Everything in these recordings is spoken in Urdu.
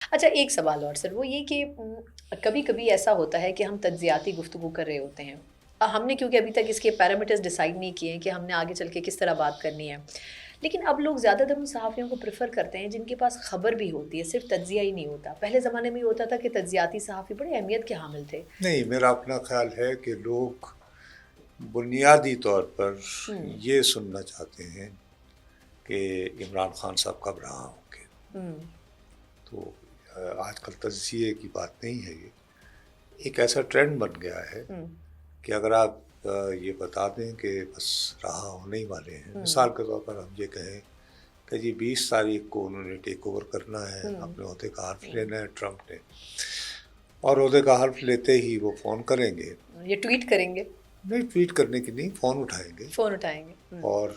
اچھا ایک سوال اور سر، وہ یہ کہ کبھی کبھی ایسا ہوتا ہے کہ ہم تجزیاتی گفتگو کر رہے ہوتے ہیں، ہم نے کیونکہ ابھی تک اس کے پیرامیٹرز ڈیسائیڈ نہیں کیے ہیں کہ ہم نے آگے چل کے کس طرح بات کرنی ہے، لیکن اب لوگ زیادہ تر ان صحافیوں کو پریفر کرتے ہیں جن کے پاس خبر بھی ہوتی ہے، صرف تجزیہ ہی نہیں ہوتا۔ پہلے زمانے میں یہ ہوتا تھا کہ تجزیاتی صحافی بڑے اہمیت کے حامل تھے۔ نہیں، میرا اپنا خیال ہے کہ لوگ بنیادی طور پر ہوں یہ سننا چاہتے ہیں کہ عمران خان صاحب کب رہا ہوں گے۔ ہوں تو آج کل تجزیے کی بات نہیں ہے، یہ ایک ایسا ٹرینڈ بن گیا ہے ہوں کہ اگر آپ یہ بتا دیں کہ بس رہا ہونے ہی والے ہیں، ہوں مثال کے طور پر ہم یہ کہیں کہ جی 20 تاریخ کو انہوں نے ٹیک اوور کرنا ہے، ہوں اپنے عہدے کا حلف ہوں، لینا ہے ٹرمپ نے، اور عہدے کا حلف لیتے ہی وہ فون کریں گے، یہ ٹویٹ کریں گے، نہیں ٹویٹ کرنے کی نہیں، فون اٹھائیں گے، فون اٹھائیں گے۔ اور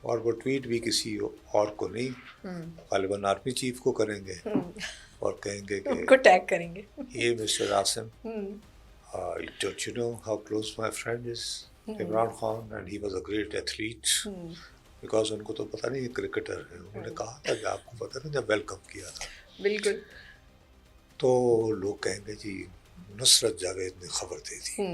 اور وہ ٹویٹ بھی کسی اور کو نہیں، ہوں غالباً آرمی چیف کو کریں گے، ہوں اور کہیں گے کہ ان کو ٹیگ کریں گے۔ یہ مسٹر عاصم، ہوں don't you know how close my friend is ہوں Imran Khan and he was a great athlete ہوں because ان کو تو پتہ نہیں کرکٹر ہے، انہوں نے ہوں، کہا تھا کہ آپ کو پتہ نہیں جب ویلکم کیا تھا، بالکل۔ تو لوگ کہیں گے جی نصرت جاوید نے خبر دے دی،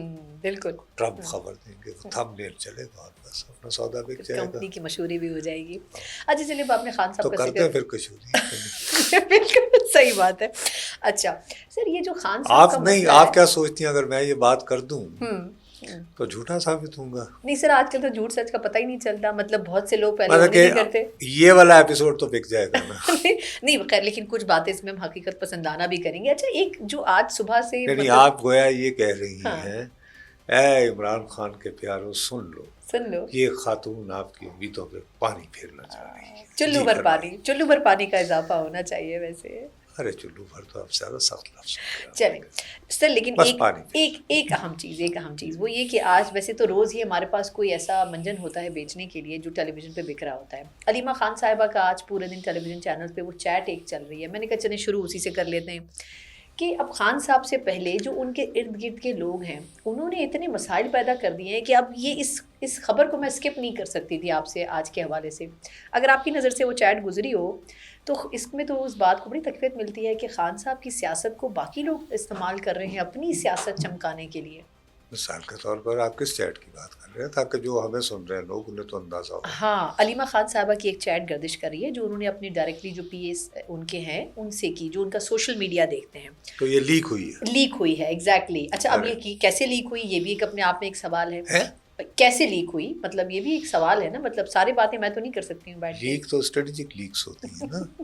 بالکل۔ ٹرمپ خبر دیں گے، وہ تھم نیل چلے گا اور بس اپنا سودا بک پھر جائے گا۔ کمپنی کی مشہوری بھی ہو جائے گی۔ اچھا چلیے اب آپ نے خان تو صاحب کا کرتے ہیں ذکر پھر کشوری بالکل صحیح بات ہے۔ اچھا سر، یہ جو خان صاحب کا آپ نہیں، مسئلہ ہے۔ آپ کیا سوچتی ہیں اگر میں یہ بات کر دوں ہوں ہوں۔ تو جھوٹا ثابت ہوں گا؟ نہیں سر، آج کل تو جھوٹ سچ کا پتہ ہی نہیں چلتا، مطلب بہت سے لوگ پہلے مطلب انہیں کہ نہیں کرتے۔ یہ والا ایپیسوڈ تو بک جائے گا نا۔ نہیں خیر، لیکن کچھ باتیں اس میں ہم حقیقت پسندانہ بھی کریں گے۔ اچھا ایک جو آج صبح سے یعنی مطلب، آپ گویا یہ کہہ رہی ہاں ہیں اے عمران خان کے پیارو سن لو، سن لو، یہ خاتون آپ کی امیدوں پہ پانی پھیرنا چاہ رہی ہے، چلو جی بھر فرمائیے۔ پانی، چلو بھر پانی کا اضافہ ہونا چاہیے ویسے۔ ارے چلو بھر تو آپ زیادہ سخت لفظ ہو گیا آپ چلیں کے، سر، لیکن بس ایک پانی ایک پھیر۔ ایک اہم چیز وہ یہ کہ آج ویسے تو روز ہی ہمارے پاس کوئی ایسا منجن ہوتا ہے بیچنے کے لیے جو ٹیلی ویژن پہ بک رہا ہوتا ہے۔ علیمہ خان صاحبہ کا آج پورے دن ٹیلی ویژن چینل پہ وہ چیٹ ایک چل رہی ہے، میں نے کہا چلیں شروع اسی سے کر لیتے ہیں کہ اب خان صاحب سے پہلے جو ان کے ارد گرد کے لوگ ہیں انہوں نے اتنے مسائل پیدا کر دیے ہیں کہ اب یہ اس خبر کو میں اسکپ نہیں کر سکتی تھی آپ سے آج کے حوالے سے۔ اگر آپ کی نظر سے وہ چیٹ گزری ہو تو اس میں تو اس بات کو بڑی تقویت ملتی ہے کہ خان صاحب کی سیاست کو باقی لوگ استعمال کر رہے ہیں اپنی سیاست چمکانے کے لیے۔ مثال کے طور پر آپ کس چیٹ کی بات کر رہے ہیں تاکہ جو ہمیں سن رہے ہیں لوگ انہیں تو اندازہ ہو۔ ہاں، علیمہ خان صاحبہ کی ایک چیٹ گردش کر رہی ہے جو انہوں نے اپنی ڈائریکٹلی جو پی ایس ان کے ہیں ان سے کی، جو ان کا سوشل میڈیا دیکھتے ہیں۔ تو یہ لیک ہوئی ہے؟ لیک ہوئی ہے، ایگزیکٹلی۔ اچھا اب ارے یہ کیسے لیک ہوئی یہ بھی ایک اپنے آپ میں ایک سوال ہے۔ ہیں؟ کیسے لیک ہوئی مطلب یہ بھی ایک سوال ہے نا، مطلب ساری باتیں میں تو نہیں کر سکتی ہوں بیٹھ کے۔ لیک تو اسٹریٹجک لیکس ہوتی ہیں نا۔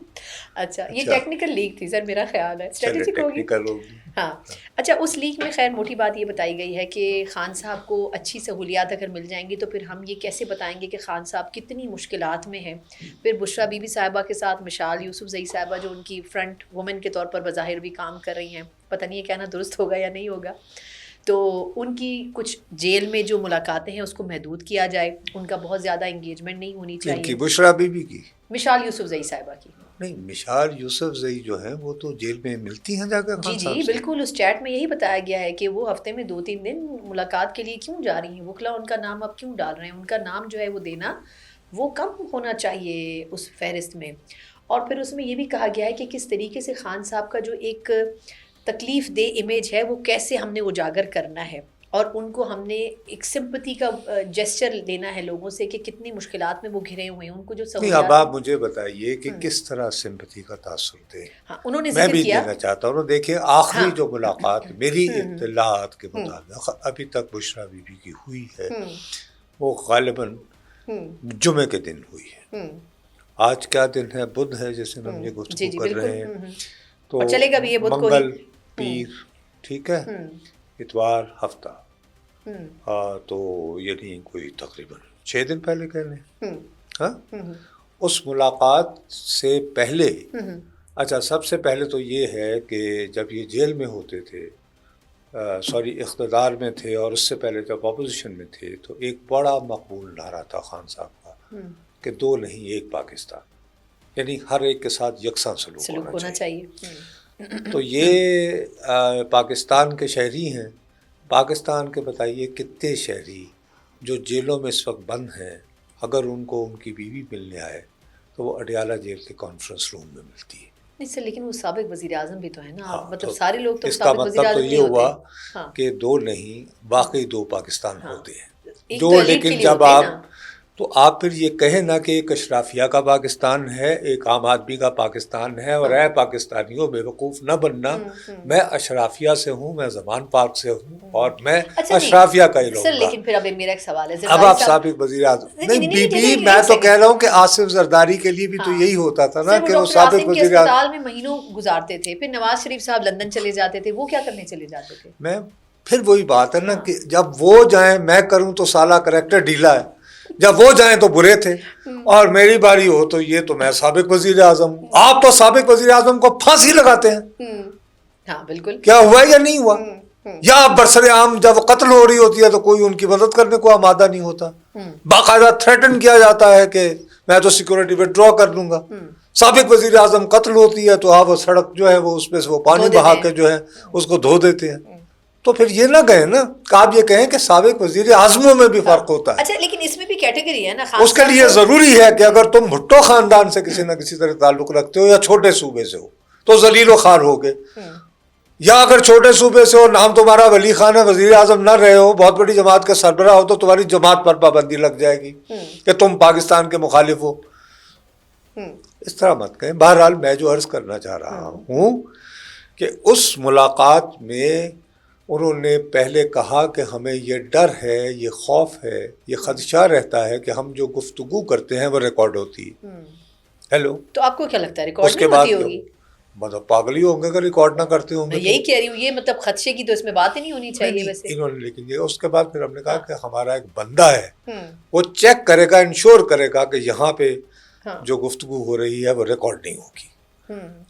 اچھا یہ اچھا ٹیکنیکل لیک تھی سر، میرا خیال ہے چلے اسٹریٹجک ہوگی۔ ٹیکنیکل ہوگی۔ ہاں اچھا، اس لیک میں خیر موٹی بات یہ بتائی گئی ہے کہ خان صاحب کو اچھی سہولیات اگر مل جائیں گی تو پھر ہم یہ کیسے بتائیں گے کہ خان صاحب کتنی مشکلات میں ہیں۔ پھر بشریٰ بی بی صاحبہ کے ساتھ مشال یوسف زئی صاحبہ جو ان کی فرنٹ وومن کے طور پر بظاہر بھی کام کر رہی ہیں، پتہ نہیں یہ کہنا درست ہوگا یا نہیں ہوگا، تو ان کی کچھ جیل میں جو ملاقاتیں ہیں اس کو محدود کیا جائے، ان کا بہت زیادہ انگیجمنٹ نہیں ہونی ان کی چاہیے۔ بشریٰ بی بی کی؟ مشال یوسف زئی صاحبہ کی؟ نہیں، مشال یوسف زئی جو ہیں وہ تو جیل میں ملتی ہیں جا کے جی خان جی صاحب سے؟ بالکل، اس چیٹ میں یہی بتایا گیا ہے کہ وہ ہفتے میں 2-3 دن ملاقات کے لیے کیوں جا رہی ہیں، وکلا ان کا نام اب کیوں ڈال رہے ہیں، ان کا نام جو ہے وہ دینا وہ کم ہونا چاہیے اس فہرست میں۔ اور پھر اس میں یہ بھی کہا گیا ہے کہ کس طریقے سے خان صاحب کا جو ایک تکلیف دہ امیج ہے وہ کیسے ہم نے اجاگر کرنا ہے، اور ان کو ہم نے ایک سمپتی کا جیسچر لینا ہے لوگوں سے کہ کتنی مشکلات میں وہ گھرے ہوئے ہیں، ان کو جو نہیں، اب سہولیات آپ مجھے بتائیے کہ کس طرح سمپتھی کا تاثر دیں۔ ہاں انہوں نے میں ذکر بھی کیا۔ دینا چاہتا ہوں۔ دیکھیں ہاں آخری جو ملاقات میری اطلاعات کے ہوں مطابق ابھی تک بشریٰ بی بی کی ہوئی ہے ہوں وہ غالباً ہوں جمعے کے دن ہوئی ہے۔ ہوں آج کیا دن ہے؟ بدھ ہے جس دن ہم یہ جی گفتگو جی کر بالکل، رہے ہیں، تو اور چلے گا بھی یہ بدھ کو ہی۔ منگل، پیر، ٹھیک ہے، ہوں اتوار، ہفتہ، ہوں تو یعنی کوئی تقریباً 6 دن پہلے کہہ لیں۔ ہوں ہاں، ہوں اس ملاقات سے پہلے، ہوں اچھا سب سے پہلے تو یہ ہے کہ جب یہ جیل میں ہوتے تھے، اقتدار میں تھے، اور اس سے پہلے جب اپوزیشن میں تھے، تو ایک بڑا مقبول نعرہ تھا خان صاحب کا ہوں کہ 2 نہیں ایک پاکستان، یعنی ہر ایک کے ساتھ یکساں سلوک سلوک ہونا ہونا چاہیے۔ چاہیے۔ تو یہ پاکستان کے شہری ہیں۔ پاکستان کے بتائیے کتنے شہری جو جیلوں میں اس وقت بند ہیں، اگر ان کو ان کی بیوی ملنے آئے تو وہ اڈیالہ جیل کے کانفرنس روم میں ملتی ہے۔ نہیں سر لیکن وہ سابق وزیر اعظم بھی تو ہے نا، ہاں، مطلب تو سارے لوگ تو اس کا سابق وزیر مطلب اعظم تو نہیں یہ ہوا ہوتے. ہاں کہ دو نہیں باقی دو پاکستان ہاں. ہوتے ہیں ایک جو، تو ایلیٹ کے لیکن لیے جب ہوتے ہیں آپ نا. تو آپ پھر یہ کہیں نا کہ ایک اشرافیہ کا پاکستان ہے، ایک عام آدمی کا پاکستان ہے، اور اے پاکستانیوں بے وقوف نہ بننا، میں اشرافیہ سے ہوں، میں زمان پاک سے ہوں، اور میں اچھا اشرافیہ کا ہی نہیں لوں سر، گا. لیکن پھر اب میرا ایک سوال ہے، اب زرداری آپ صاحب سابق وزیر اعظم نہیں نہیں، بی بی، ایک میں تو سیکنڈ. کہہ رہا ہوں کہ آصف زرداری کے لیے بھی تو یہی ہوتا تھا نا سر وہ کہ وہ ڈاکٹر سابق عاصم کے وزیر اعظم. اسپتال میں مہینوں گزارتے تھے، پھر نواز شریف صاحب لندن چلے جاتے تھے، وہ کیا کرنے چلے جاتے تھے؟ میں پھر وہی بات ہے نا ہاں. کہ جب وہ جائیں میں کروں تو سالہ کریکٹر ڈھیلا ہے، جب وہ جائیں تو برے تھے، اور میری باری ہو تو یہ تو میں سابق وزیر اعظم ہوں. آپ تو سابق وزیر اعظم کو پھانسی لگاتے ہیں، ہاں بالکل. کیا ہوا یا نہیں ہوا؟ یا برسر عام جب قتل ہو رہی ہوتی ہے تو کوئی ان کی مدد کرنے کو آمادہ نہیں ہوتا، باقاعدہ تھریٹن کیا جاتا ہے کہ میں تو سیکورٹی وڈرا کر لوں گا. سابق وزیر اعظم قتل ہوتی ہے تو آپ وہ سڑک جو ہے وہ اس پہ سے وہ پانی بہا کے جو ہے اس کو دھو دیتے ہیں. تو پھر یہ نہ کہیں نا کہ آپ یہ کہیں کہ سابق وزیر اعظموں میں بھی فرق ہوتا ہے. اچھا لیکن اس میں بھی کیٹیگری ہے نا. اس کے لیے ضروری ہے کہ اگر تم بھٹو خاندان سے کسی نہ کسی طرح تعلق رکھتے ہو یا چھوٹے صوبے سے ہو تو ذلیل و خوار ہو گئے، یا اگر چھوٹے صوبے سے ہو، نام تمہارا ولی خان ہے، وزیر اعظم نہ رہے ہو، بہت بڑی جماعت کے سربراہ ہو، تو تمہاری جماعت پر پابندی لگ جائے گی کہ تم پاکستان کے مخالف ہو. اس طرح مت کہیں. بہرحال میں جو عرض کرنا چاہ رہا ہوں کہ اس ملاقات میں انہوں نے پہلے کہا کہ ہمیں یہ ڈر ہے، یہ خوف ہے، یہ خدشہ رہتا ہے کہ ہم جو گفتگو کرتے ہیں وہ ریکارڈ ہوتی ہے. ہیلو، تو آپ کو کیا لگتا ہے ریکارڈ اس کے نہیں بعد ہوتی ہوگی؟ مطلب پاگل ہی ہوں گے کہ ریکارڈ نہ کرتے ہوں گے. یہی کہہ رہی ہوں، یہ مطلب خدشے کی تو اس میں بات ہی نہیں ہونی چاہیے ویسے. انہوں نے لیکن یہ اس کے بعد پھر ہم نے کہا کہ ہمارا ایک بندہ ہے، وہ چیک کرے گا، انشور کرے گا کہ یہاں پہ جو گفتگو ہو رہی ہے وہ ریکارڈ نہیں ہوگی.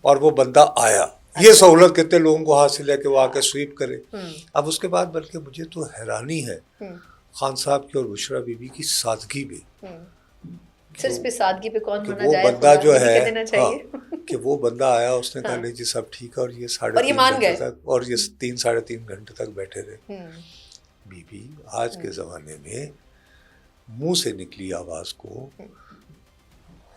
اور وہ بندہ آیا. یہ سہولت کتنے لوگوں کو حاصل ہے کہ وہ آ کے سویپ کرے. اب اس کے بعد بلکہ مجھے تو حیرانی ہے خان صاحب کی اور بشرا بی بی کی سادگی میں. سر اس پہ سادگی پہ کون ہونا وہ جائے، بندہ جو ہے کہ وہ بندہ آیا، اس نے کہا نہیں جی سب ٹھیک ہے، اور یہ 3.5 گھنٹے تک، اور یہ 3-3.5 گھنٹے تک بیٹھے رہے. بی بی آج کے زمانے میں منہ سے نکلی آواز کو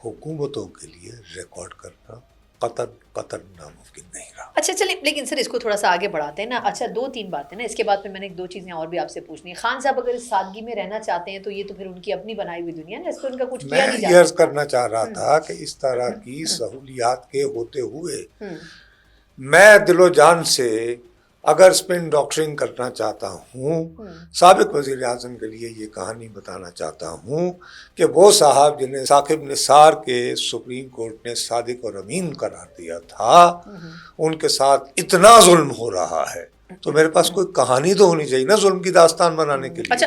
حکومتوں کے لیے ریکارڈ کرنا قطن ناممکن نہیں رہا. اچھا چلیں، لیکن سر اس کو تھوڑا سا آگے بڑھاتے ہیں نا. اچھا 2-3 باتیں نا، اس کے بعد پھر میں نے 2 چیزیں اور بھی آپ سے پوچھنی ہے. خان صاحب اگر اس سادگی میں رہنا چاہتے ہیں تو یہ تو پھر ان کی اپنی بنائی ہوئی دنیا نا، اس پہ ان کا کچھ کیا نہیں جا میں یہ عرض کرنا چاہ رہا تھا کہ اس طرح کی سہولیات کے ہوتے ہوئے میں دل و جان سے اگر اسپن ڈاکٹرنگ کرنا چاہتا ہوں، سابق وزیر اعظم کے لیے یہ کہانی بتانا چاہتا ہوں کہ وہ صاحب جنہیں ثاقب نثار کے سپریم کورٹ نے صادق اور امین قرار دیا تھا، ان کے ساتھ اتنا ظلم ہو رہا ہے، تو میرے پاس کوئی کہانی تو ہونی چاہیے نا ظلم کی داستان بنانے کے لیے.